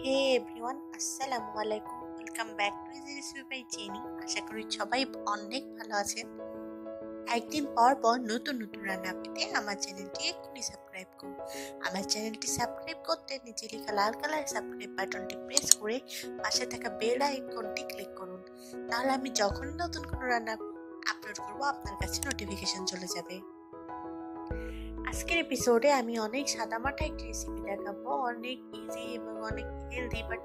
Hey everyone, আসসালামু আলাইকুম। Welcome back to easy recipe by Jenny. আশা করি সবাই অনেক ভালো আছেন। একদিন পর পর নতুন নতুন রান্না পেতে আমার চ্যানেলটি এক্ষুনি সাবস্ক্রাইব করুন। আমার চ্যানেলটি সাবস্ক্রাইব করতে নিচে লেখা লাল কালার সাবস্ক্রাইব বাটনটি প্রেস করে পাশে থাকা বেল আইকনটি ক্লিক করুন। তাহলে আমি যখন নতুন কোনো রান্না আপলোড করব আপনার কাছে নোটিফিকেশন চলে যাবে। আজকের এপিসোডে আমি অনেক সাদামাটা একটি রেসিপি দেখাবো, অনেক ইজি এবং অনেক হেলদি বাট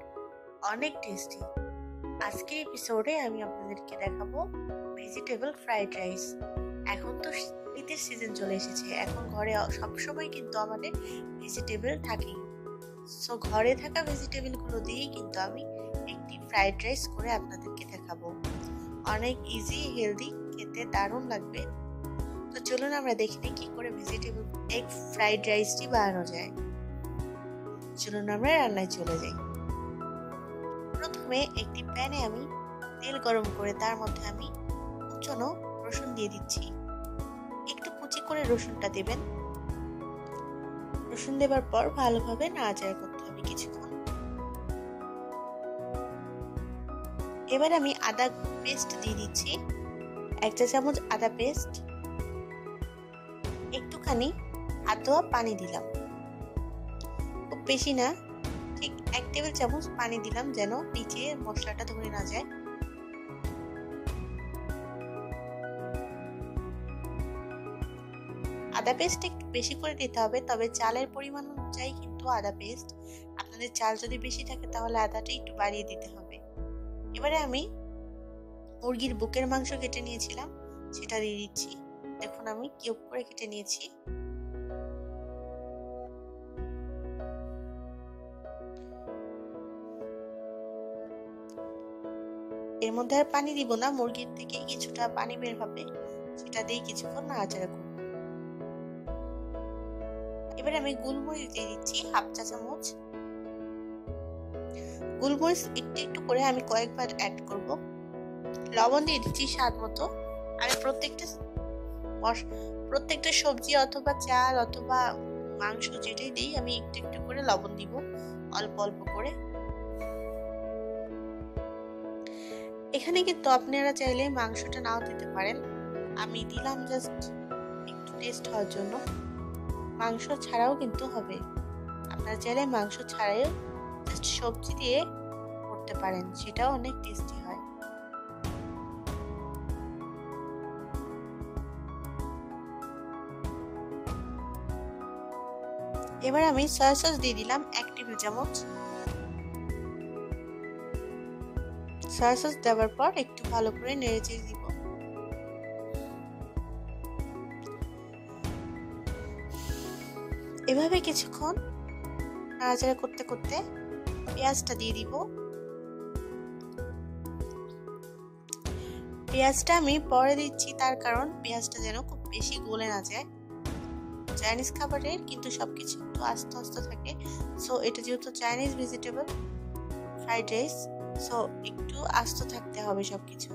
অনেক টেস্টি। আজকের এপিসোডে আমি আপনাদেরকে দেখাবো ভেজিটেবল ফ্রাইড রাইস। এখন তো শীতের সিজন চলে এসেছে, এখন ঘরে সবসময় কিন্তু আমাদের ভেজিটেবল থাকেই। সো ঘরে থাকা ভেজিটেবলগুলো দিয়েই কিন্তু আমি একটি ফ্রাইড রাইস করে আপনাদেরকে দেখাবো। অনেক ইজি, হেলদি, খেতে দারুণ লাগবে। তো চলুন আমরা দেখে নিই কি করে ভেজিটেবল এগ ফ্রাইড রাইসটি বানানো যায়। চলুন আমরা রান্নায় চলে যাই। প্রথমে একটি প্যানে আমি তেল গরম করে তার মধ্যে আমি কুচনো রসুন দিয়ে দিচ্ছি। একটু কুচি করে রসুনটা দেবেন। রসুন দেবার পর ভালোভাবে নাড়াচাড়া করতে হবে কিছুক্ষণ। এবার আমি আদা পেস্ট দিয়ে দিচ্ছি, 1 চা চামচ আদা পেস্ট। একটুখানি আদা পানি দিলাম, খুব বেশি না, ঠিক 1 টেবিল চামচ পানি দিলাম যেন নিচে মশলাটা ধরে না যায়। আদা পেস্ট একটু বেশি করে দিতে হবে, তবে চালের পরিমাণ অনুযায়ী কিন্তু আদা পেস্ট। আপনাদের চাল যদি বেশি থাকে তাহলে আদাটা একটু বাড়িয়ে দিতে হবে। এবারে আমি মুরগির বুকের মাংস কেটে নিয়েছিলাম, সেটা দিয়ে দিচ্ছি। দেখুন আমি কিউব করে কেটে নিয়েছি। এর মধ্যে আর পানি দিব না, মুরগির থেকে কিছুটা পানি বের হবে, সেটা দিয়ে কিছুক্ষণ নাড়াচাড়া করব। এবারে আমি গোলমরিচ দিয়ে দিচ্ছি 1/2 চা চামচ। গোলমরিচ একটু একটু করে আমি কয়েকবার অ্যাড করব। লবণ দিয়ে দিচ্ছি স্বাদ মতো। আমি প্রত্যেকটা সবজি অথবা চাল অথবা মাংস যেটাই দিই আমি একটু একটু করে লবণ দিব, অল্প অল্প করে। এখানে কিন্তু আপনারা চাইলে মাংসটা নাও দিতে পারেন, আমি দিলাম জাস্ট একটু টেস্ট হওয়ার জন্য। মাংস ছাড়াও কিন্তু হবে, আপনারা চাইলে মাংস ছাড়াও জাস্ট সবজি দিয়ে করতে পারেন, সেটাও অনেক টেস্টি হয়। এবার আমি সয়া সস দিয়ে দিলাম 1 টেবিল চামচ। সয়া সস দেওয়ার পর একটু ভালো করে নেড়েচেড়ে দিব। এভাবে কিছুক্ষণ নাড়াচাড়া করতে করতে পেঁয়াজটা দিয়ে দিব। পেঁয়াজটা আমি পরে দিচ্ছি, তার কারণ পেঁয়াজটা যেন খুব বেশি গলে না যায়। চাইনিজ খাবারের কিন্তু সবকিছু একটু আস্তে আস্তে থাকে, সো এটা যেহেতু Chinese vegetable fried rice, so একটু আস্ত থাকতে হবে সবকিছু,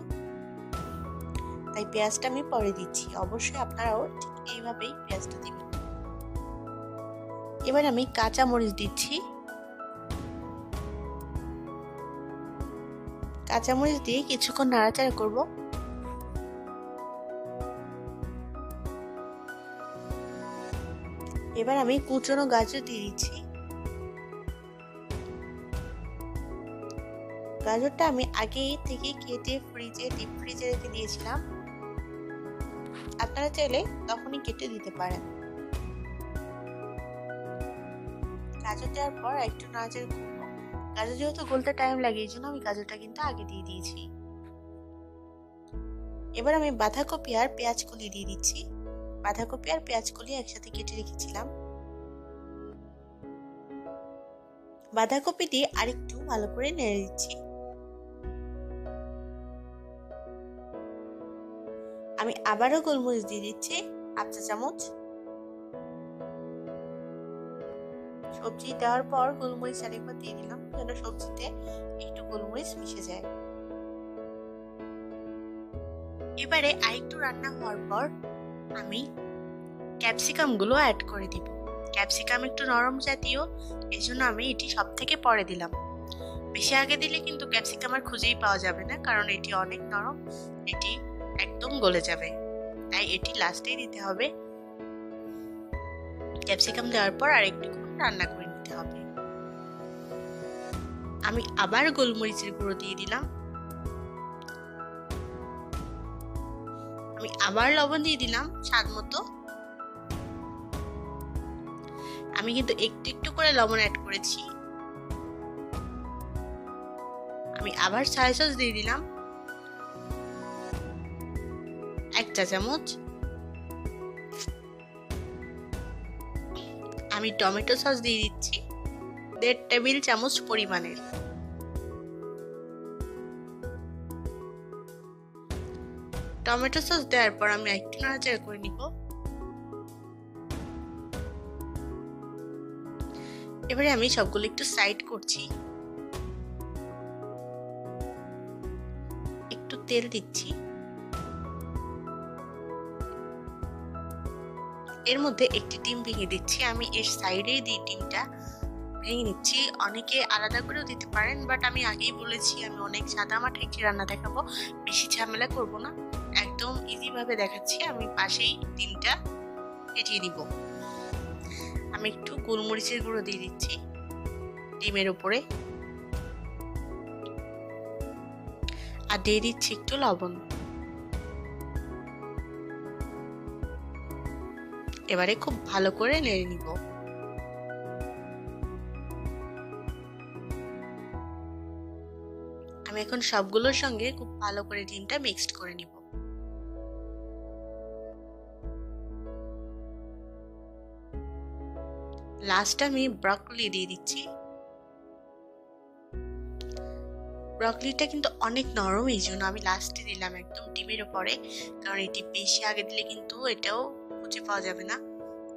তাই পেঁয়াজটা আমি পরে দিচ্ছি। অবশ্যই আপনারাও ঠিক এইভাবেই পেঁয়াজটা দিবেন। এবার আমি কাঁচা মরিচ দিচ্ছি। কাঁচা মরিচ দিয়ে কিছুক্ষণ নাড়াচাড়া করব। এবার আমি কুচনো গাজর দিয়ে দিচ্ছি। গাজরটা আমি আগে থেকে কেটে ডিপ ফ্রিজে রেখে দিয়েছিলাম, আপনারা চাইলে তখনই কেটে দিতে পারেন। গাজর দেওয়ার পর একটু নাড়াচাড়া করব। গাজর যেহেতু গলতে টাইম লাগে, এই জন্য আমি গাজরটা কিন্তু আগে দিয়ে দিয়েছি। এবার আমি বাঁধাকপি আর পেঁয়াজ কলি দিয়ে দিচ্ছি। বাঁধাকপি আর পেঁয়াজ কলি একসাথে কেটে রেখেছিলাম। বাঁধাকপি দিয়ে আরেকটু ভালো করে নেড়ে দিচ্ছি। আমি আবারও গোলমরিচ দিয়ে দিচ্ছি 1/2 চা চামচ। সবজি দেওয়ার পর গোলমরিচ আরেকবার দিয়ে দিলাম যেন সবজিতে একটু গোলমরিচ মিশে যায়। এবারে আরেকটু রান্না হওয়ার পর আমি ক্যাপসিকাম গুলো অ্যাড করে দিব। ক্যাপসিকাম একটু নরম জাতীয়, এজন্য আমি এটি সব থেকে পরে দিলাম। বেশি আগে দিলে কিন্তু ক্যাপসিকাম আর খুঁজেই পাওয়া যাবে না, কারণ এটি অনেক নরম, এটি একদম গলে যাবে। তাই এটি লাস্টেই দিতে হবে। ক্যাপসিকাম দেওয়ার পর আর একটুক্ষণ রান্না করে নিতে হবে। আমি আবার গোলমরিচের গুঁড়ো দিয়ে দিলাম। আমি আবার লবণ দিয়ে দিলাম স্বাদ মতো। আমি কিন্তু একটু একটু করে লবণ অ্যাড করেছি। আমি আবার সয়া সস দিয়ে দিলাম 1 চা চামচ। আমি টমেটো সস দিয়ে দিচ্ছি 1.5 টেবিল চামচ পরিমাণের। টমেটো সস দেওয়ার পর আমি একটু নাড়াচাড়া করে নিব। এবারে আমি সবগুলো একটু সাইড করছি। একটু তেল দিচ্ছি। এর মধ্যে একটি ডিম ভেঙে দিচ্ছি। আমি এর সাইডে দিয়ে ডিমটা ভেঙে নিচ্ছি। অনেকে আলাদা করেও দিতে পারেন, বাট আমি আগেই বলেছি আমি অনেক সাদামাটা একটি রান্না দেখাবো, বেশি ঝামেলা করব না, একদম ইজি ভাবে দেখাচ্ছি। আমি পাশেই ডিমটা ফেটিয়ে দিব। আমি একটু গোলমরিচের গুঁড়ো দিয়ে দিচ্ছি ডিমের উপরে, আর দিয়ে দিচ্ছি একটু লবণ। এবারে খুব ভালো করে নেড়ে নিব। আমি এখন সবগুলোর সঙ্গে খুব ভালো করে ডিমটা মিক্সড করে নিব। লাস্ট আমি ব্রকলি দিয়ে দিচ্ছি। ব্রকলিটা কিন্তু অনেক নরম, এই জন্য আমি লাস্টে দিলাম একদম ডিমের উপরে, কারণ এটি বেশি আগে দিলে কিন্তু এটাও খুঁজে পাওয়া যাবে না,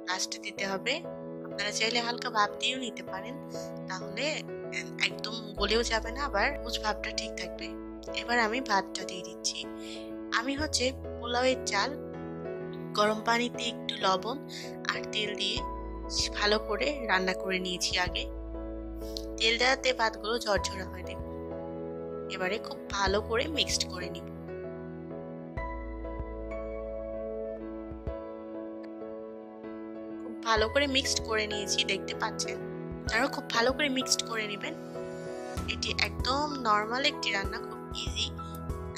লাস্টে দিতে হবে। আপনারা চাইলে হালকা ভাপ দিয়েও নিতে পারেন, তাহলে একদম গলেও যাবে না, আবার মুচ ভাবটা ঠিক থাকবে। এবার আমি ভাতটা দিয়ে দিচ্ছি। আমি হচ্ছে পোলাওয়ের চাল গরম পানিতে একটু লবণ আর তেল দিয়ে ভালো করে রান্না করে নিয়েছি আগে। তেল দেওয়াতে ভাতগুলো ঝরঝরা হয়ে দেখুন। এবারে খুব ভালো করে মিক্সড করে নিব। খুব ভালো করে মিক্সড করে নিয়েছি, দেখতে পাচ্ছেন। আপনারা খুব ভালো করে মিক্সড করে নেবেন। এটি একদম নরমাল একটি রান্না, খুব ইজি,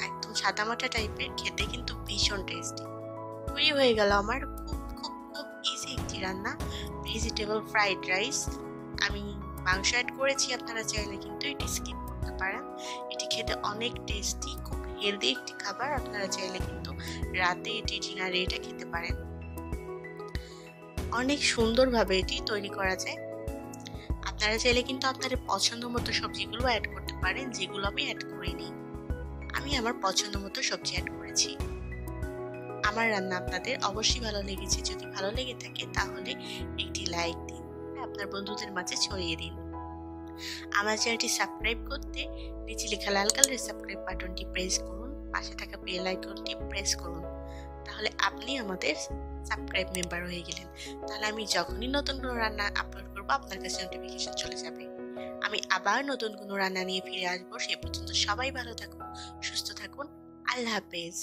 একদম সাদামাটা টাইপের, খেতে কিন্তু ভীষণ টেস্টি। তৈরি হয়ে গেল আমার খুব খুব খুব ইজি একটি রান্না, ভেজিটেবল ফ্রাইড রাইস। আমি মাংস অ্যাড করেছি, আপনারা চাইলে কিন্তু এটি স্কিপ করতে পারেন। এটি খেতে অনেক টেস্টি, খুব হেলদি একটি খাবার। আপনারা চাইলে কিন্তু রাতে এটি ডিনারে এটা খেতে পারেন। অনেক সুন্দরভাবে এটি তৈরি করা যায়। আপনারা চাইলে কিন্তু আপনাদের পছন্দ মতো সবজিগুলো অ্যাড করতে পারেন, যেগুলো আমি অ্যাড করিনি। আমি আমার পছন্দ মতো সবজি অ্যাড করেছি। আমার রান্না আপনাদের অবশ্যই ভালো লেগেছে। যদি ভালো লেগে থাকে তাহলে একটি লাইক দিন, আপনার বন্ধুদের মাঝে ছড়িয়ে দিন। আমার চ্যানেলটি সাবস্ক্রাইব করতে নিচে লেখা লাল কালারের সাবস্ক্রাইব বাটনটি প্রেস করুন, পাশে থাকা বেল আইকনটি প্রেস করুন, তাহলে আপনি আমাদের সাবস্ক্রাইব মেম্বার হয়ে গেলেন। তাহলে আমি যখনই নতুন কোনো রান্না আপলোড করবো আপনার কাছে নোটিফিকেশন চলে যাবে। আমি আবার নতুন কোনো রান্না নিয়ে ফিরে আসবো। সে পর্যন্ত সবাই ভালো থাকুন, সুস্থ থাকুন। আল্লাহ হাফেজ।